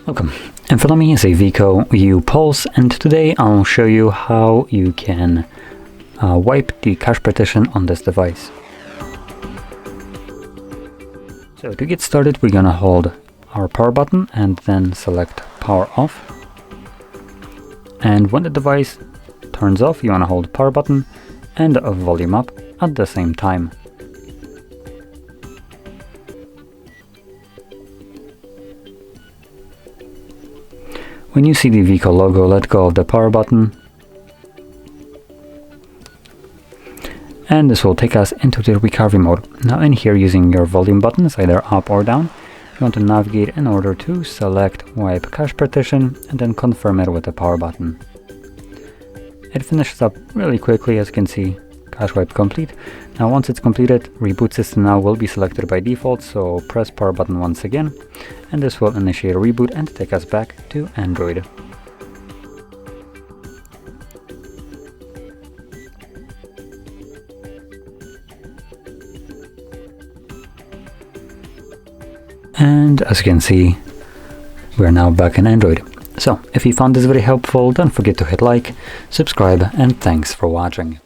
Welcome. In front of me is a WIKO U Pulse, and today I'll show you how you can wipe the cache partition on this device. So to get started, we're gonna hold our power button and then select power off. And when the device turns off, you wanna hold power button and volume up at the same time. When you see the WIKO logo, let go of the power button, and this will take us into the recovery mode. Now in here, using your volume buttons, either up or down, you want to navigate in order to select wipe cache partition and then confirm it with the power button. It finishes up really quickly, as you can see, cache wipe complete. Now once it's completed, reboot system now will be selected by default, so press power button once again, and this will initiate a reboot and take us back to Android. And as you can see, we're now back in Android. So if you found this very helpful, don't forget to hit like, subscribe, and thanks for watching.